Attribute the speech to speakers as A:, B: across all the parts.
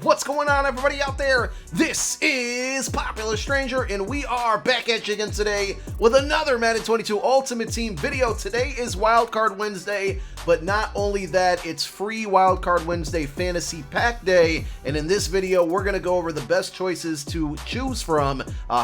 A: What's going on, everybody out there? This is Popular Stranger, and we are back at you again today with another Madden 22 Ultimate Team video. Today is Wildcard Wednesday, but not only that, it's free Wildcard Wednesday Fantasy Pack Day, and in this video, we're going to go over the best choices to choose from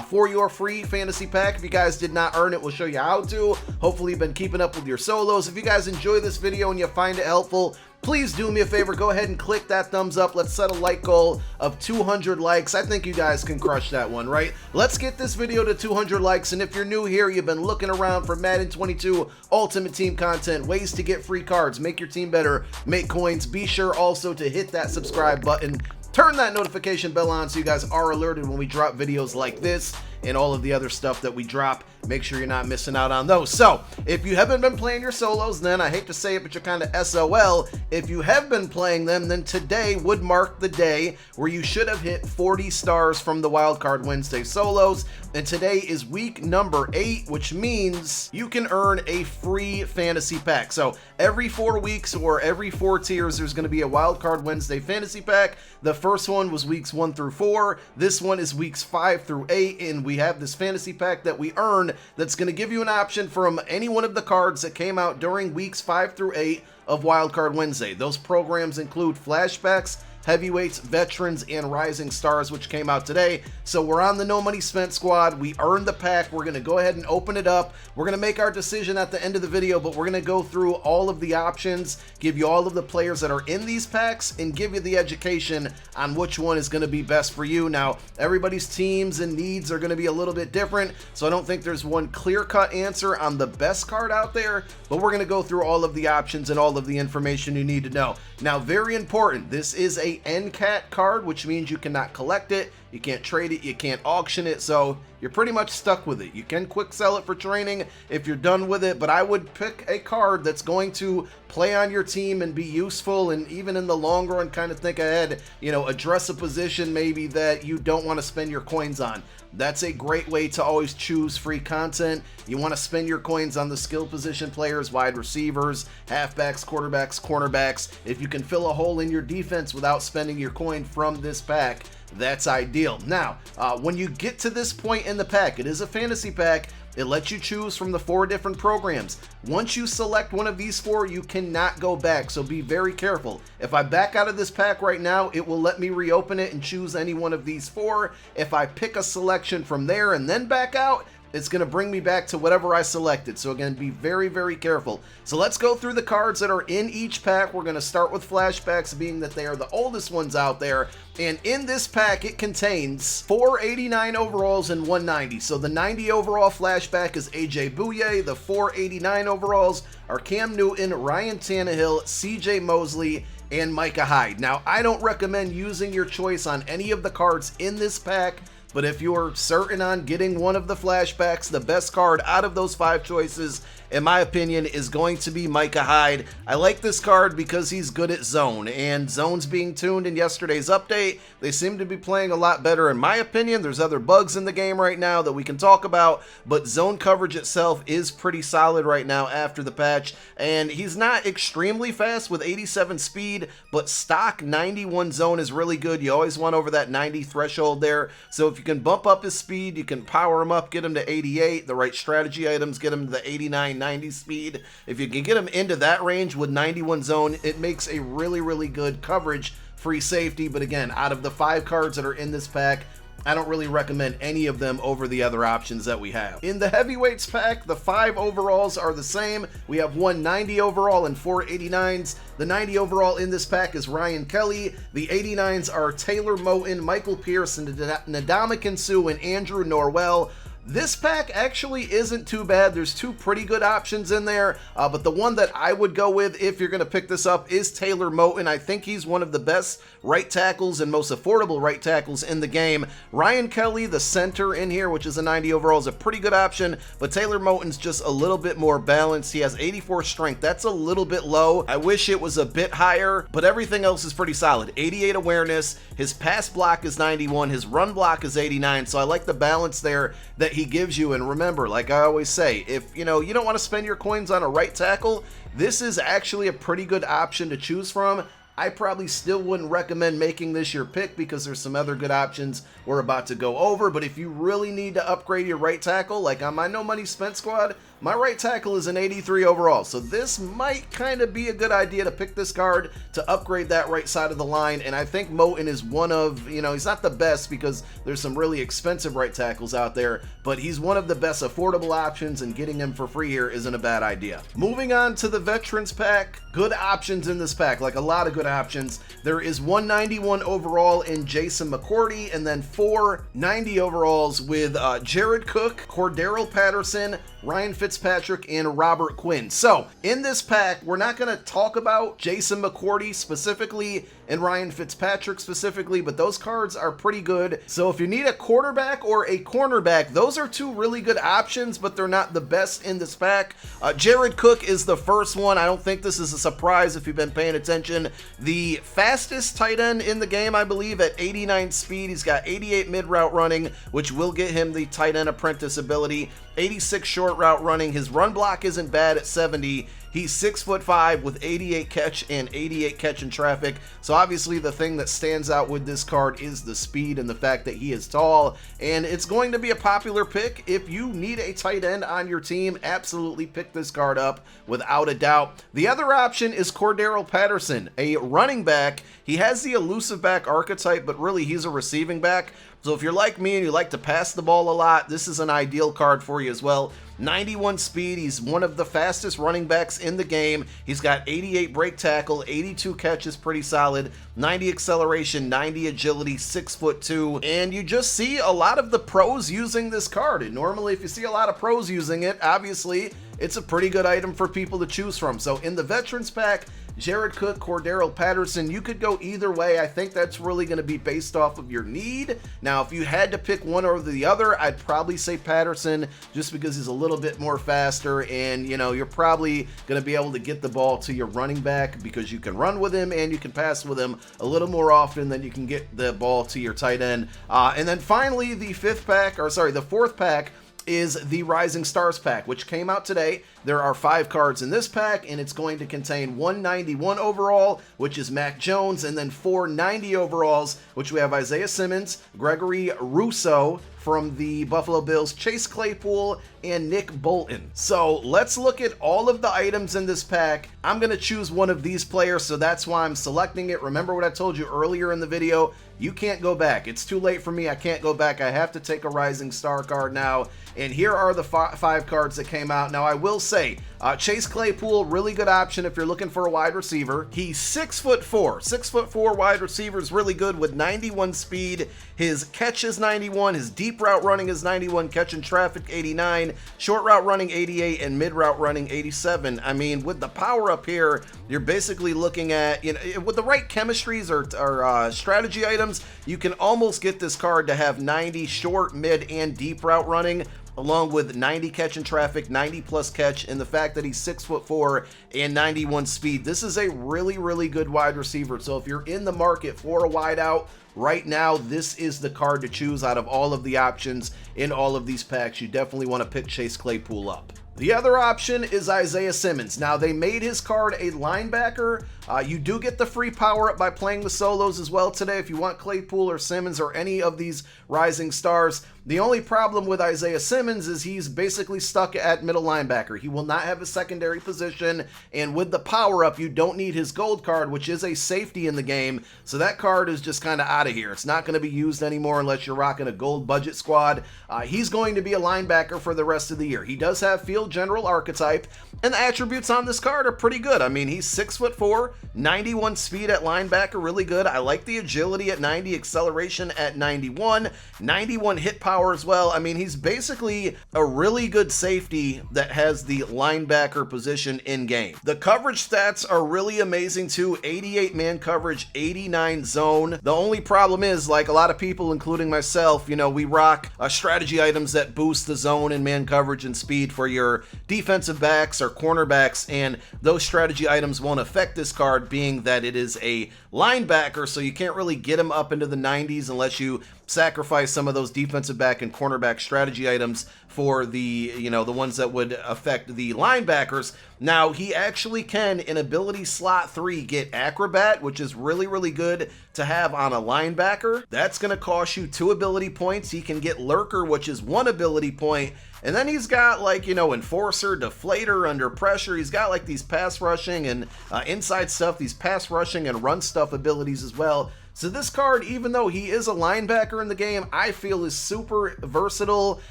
A: for your free Fantasy Pack. If you guys did not earn it, we'll show you how to. Hopefully, you've been keeping up with your solos. If you guys enjoy this video and you find it helpful, please do me a favor, go ahead and click that thumbs up. Let's set a like goal of 200 likes. I think you guys can crush that one, right? Let's get this video to 200 likes, and if you're new here, you've been looking around for Madden 22 Ultimate Team content, ways to get free cards, make your team better, make coins, be sure also to hit that subscribe button. Turn that notification bell on so you guys are alerted when we drop videos like this and all of the other stuff that we drop. Make sure you're not missing out on those. So, if you haven't been playing your solos, then I hate to say it, but you're kind of SOL. If you have been playing them, then today would mark the day where you should have hit 40 stars from the Wildcard Wednesday solos. And today is week number 8, which means you can earn a free fantasy pack. So, every 4 weeks or every 4 tiers, there's going to be a Wildcard Wednesday fantasy pack. The first one was weeks 1 through 4. This one is weeks 5 through 8, and we have this fantasy pack that we earn that's going to give you an option from any one of the cards that came out during weeks 5 through 8 of Wildcard Wednesday. Those programs include flashbacks, heavyweights, veterans, and rising stars, which came out today. So we're on the no money spent squad. We earned the pack. We're going to go ahead and open it up. We're going to make our decision at the end of the video, but we're going to go through all of the options, give you all of the players that are in these packs, and give you the education on which one is going to be best for you. Now, everybody's teams and needs are going to be a little bit different, so I don't think there's one clear-cut answer on the best card out there, but we're going to go through all of the options and all of the information you need to know. Now, very important, this is a NCAT card, which means you cannot collect it, you can't trade it, you can't auction it, so you're pretty much stuck with it. You can quick sell it for training if you're done with it, but I would pick a card that's going to play on your team and be useful, and even in the long run kind of think ahead, you know, address a position maybe that you don't want to spend your coins on. That's a great way to always choose free content. You want to spend your coins on the skill position players, wide receivers, halfbacks, quarterbacks, cornerbacks. If you can fill a hole in your defense without spending your coin from this pack, that's ideal. Now, when you get to this point in the pack, it is a fantasy pack. It lets you choose from the 4 different programs. Once you select one of these 4, you cannot go back, so be very careful. If I back out of this pack right now, it will let me reopen it and choose any one of these 4. If I pick a selection from there and then back out, it's going to bring me back to whatever I selected. So again, be very, very careful. So let's go through the cards that are in each pack. We're going to start with flashbacks, being that they are the oldest ones out there. And in this pack, it contains 489 overalls and 190. So the 90 overall flashback is AJ Bouye. The 489 overalls are Cam Newton, Ryan Tannehill, CJ Mosley, and Micah Hyde. Now, I don't recommend using your choice on any of the cards in this pack, but if you're certain on getting one of the flashbacks, the best card out of those 5 choices, in my opinion, is going to be Micah Hyde. I like this card because he's good at zone, and zone's being tuned in yesterday's update. They seem to be playing a lot better, in my opinion. There's other bugs in the game right now that we can talk about, but zone coverage itself is pretty solid right now after the patch, and he's not extremely fast with 87 speed, but stock 91 zone is really good. You always want over that 90 threshold there, so if you can bump up his speed, you can power him up, get him to 88, the right strategy items, get him to the 89, 90 speed. If you can get him into that range with 91 zone, it makes a really, really good coverage free safety. But again, out of the 5 cards that are in this pack, I don't really recommend any of them over the other options that we have. In the heavyweights pack, the 5 overalls are the same. We have 190 overall and 489s. The 90 overall in this pack is Ryan Kelly. The 89s are Taylor Moton, Michael Pierce, and Ndamukong Suh, and Andrew Norwell. This pack actually isn't too bad. There's 2 pretty good options in there, but the one that I would go with if you're going to pick this up is Taylor Moton. I think he's one of the best right tackles and most affordable right tackles in the game. Ryan Kelly, the center in here, which is a 90 overall, is a pretty good option, but Taylor Moton's just a little bit more balanced. He has 84 strength. That's a little bit low. I wish it was a bit higher, but everything else is pretty solid. 88 awareness. His pass block is 91. His run block is 89, so I like the balance there that he gives you. And remember, like I always say, if you don't want to spend your coins on a right tackle, this is actually a pretty good option to choose from. I probably still wouldn't recommend making this your pick because there's some other good options we're about to go over. But if you really need to upgrade your right tackle, like on my no money spent squad, my right tackle is an 83 overall, so this might kind of be a good idea to pick this card to upgrade that right side of the line. And I think Moton is one of, he's not the best because there's some really expensive right tackles out there, but he's one of the best affordable options, and getting him for free here isn't a bad idea. Moving on to the Veterans pack, good options in this pack, like a lot of good options. There is 191 overall in Jason McCourty, and then 490 overalls with Jared Cook, Cordarrelle Patterson, Ryan Fitzpatrick, and Robert Quinn. So in this pack, we're not going to talk about Jason McCourty specifically and Ryan Fitzpatrick specifically, but those cards are pretty good. So if you need a quarterback or a cornerback, those are two really good options, but they're not the best in this pack. Jared Cook is the first one. I don't think this is a surprise if you've been paying attention. The fastest tight end in the game, I believe, at 89 speed. He's got 88 mid route running, which will get him the tight end apprentice ability. 86 short route running. His run block isn't bad at 70. He's 6'5" with 88 catch and 88 catch in traffic. So obviously the thing that stands out with this card is the speed and the fact that he is tall, and it's going to be a popular pick. If you need a tight end on your team, absolutely pick this card up without a doubt. The other option is Cordarrelle Patterson, a running back. He has the elusive back archetype, but really he's a receiving back. So if you're like me and you like to pass the ball a lot, this is an ideal card for you as well. 91 speed, he's one of the fastest running backs in the game. He's got 88 break tackle, 82 catches, pretty solid, 90 acceleration, 90 agility, 6'2", and you just see a lot of the pros using this card. And normally if you see a lot of pros using it, obviously it's a pretty good item for people to choose from. So in the Veterans pack, Jared Cook, Cordarrelle Patterson, you could go either way. I think that's really going to be based off of your need. Now, if you had to pick one over the other, I'd probably say Patterson just because he's a little bit more faster, and you're probably going to be able to get the ball to your running back because you can run with him and you can pass with him a little more often than you can get the ball to your tight end. And then finally, the fourth pack is the Rising Stars pack, which came out today. There are 5 cards in this pack, and it's going to contain 191 overall, which is Mac Jones, and then 490 overalls, which we have Isaiah Simmons, Gregory Rousseau from the Buffalo Bills, Chase Claypool, and Nick Bolton. So let's look at all of the items in this pack. I'm going to choose one of these players, so that's why I'm selecting it. Remember what I told you earlier in the video? You can't go back. It's too late for me. I can't go back. I have to take a Rising Star card now. And here are the 5 cards that came out. Now, I will say, Chase Claypool, really good option if you're looking for a wide receiver. He's 6'4". 6'4" wide receiver is really good with 91 speed. His catch is 91. His deep route running is 91. Catch in traffic, 89. Short route running, 88. And mid route running, 87. I mean, with the power up here, you're basically looking at, with the right chemistries or strategy items, you can almost get this card to have 90 short, mid, and deep route running, along with 90 catch in traffic, 90 plus catch, and the fact that he's 6'4" and 91 speed. This is a really, really good wide receiver. So if you're in the market for a wideout right now, this is the card to choose out of all of the options in all of these packs. You definitely want to pick Chase Claypool up. The other option is Isaiah Simmons. Now, they made his card a linebacker. You do get the free power up by playing the solos as well today if you want Claypool or Simmons or any of these Rising Stars. The only problem with Isaiah Simmons is he's basically stuck at middle linebacker. He will not have a secondary position, and with the power up, you don't need his gold card, which is a safety in the game. So that card is just kind of out of here. It's not going to be used anymore unless you're rocking a gold budget squad. He's going to be a linebacker for the rest of the year. He does have field general archetype, and the attributes on this card are pretty good. I mean, he's 6'4", 91 speed at linebacker, really good. I like the agility at 90, acceleration at 91, 91 hit power as well. I mean, he's basically a really good safety that has the linebacker position in game. The coverage stats are really amazing too. 88 man coverage, 89 zone. The only problem is, like a lot of people, including myself, we rock strategy items that boost the zone and man coverage and speed for your defensive backs or cornerbacks, and those strategy items won't affect this card, being that it is a linebacker, so you can't really get him up into the 90s unless you sacrifice some of those defensive back and cornerback strategy items for the, the ones that would affect the linebackers. Now, he actually can, in ability slot 3, get Acrobat, which is really, really good to have on a linebacker. That's going to cost you 2 ability points. He can get Lurker, which is 1 ability point. And then he's got, like, you know, Enforcer, Deflator, Under Pressure. He's got, like, these pass rushing and inside stuff, these pass rushing and run stuff abilities as well. So this card, even though he is a linebacker in the game, I feel is super versatile.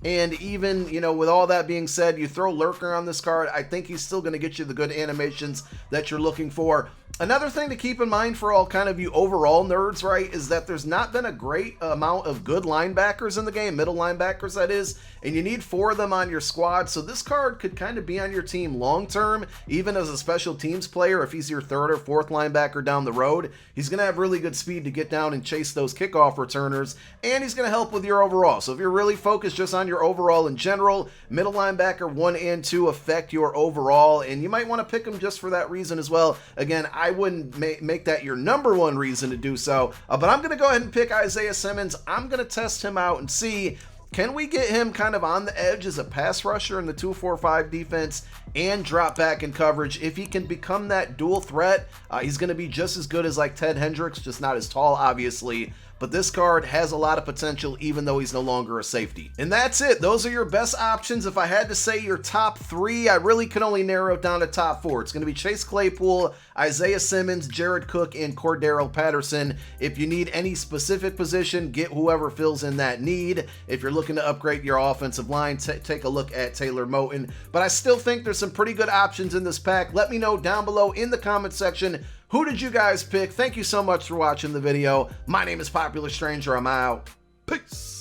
A: And even, you know, with all that being said, you throw Lurker on this card, I think he's still going to get you the good animations that you're looking for. Another thing to keep in mind for all kind of you overall nerds, right, is that there's not been a great amount of good linebackers in the game, middle linebackers that is, and you need 4 of them on your squad. So this card could kind of be on your team long term, even as a special teams player. If he's your 3rd or 4th linebacker down the road, he's going to have really good speed to get down and chase those kickoff returners, and he's going to help with your overall. So if you're really focused just on your overall in general, middle linebacker 1 and 2 affect your overall, and you might want to pick him just for that reason as well. Again, I wouldn't make that your #1 reason to do so, but I'm going to go ahead and pick Isaiah Simmons. I'm going to test him out and see, can we get him kind of on the edge as a pass rusher in the 2-4-5 defense and drop back in coverage? If he can become that dual threat, he's going to be just as good as like Ted Hendricks, just not as tall, obviously. But this card has a lot of potential even though he's no longer a safety. And that's it. Those are your best options. If I had to say your top 3, I really could only narrow it down to top 4. It's going to be Chase Claypool, Isaiah Simmons, Jared Cook, and Cordarrelle Patterson. If you need any specific position, get whoever fills in that need. If you're looking to upgrade your offensive line, take a look at Taylor Moton. But I still think there's some pretty good options in this pack. Let me know down below in the comment section, who did you guys pick? Thank you so much for watching the video. My name is Popular Stranger. I'm out. Peace.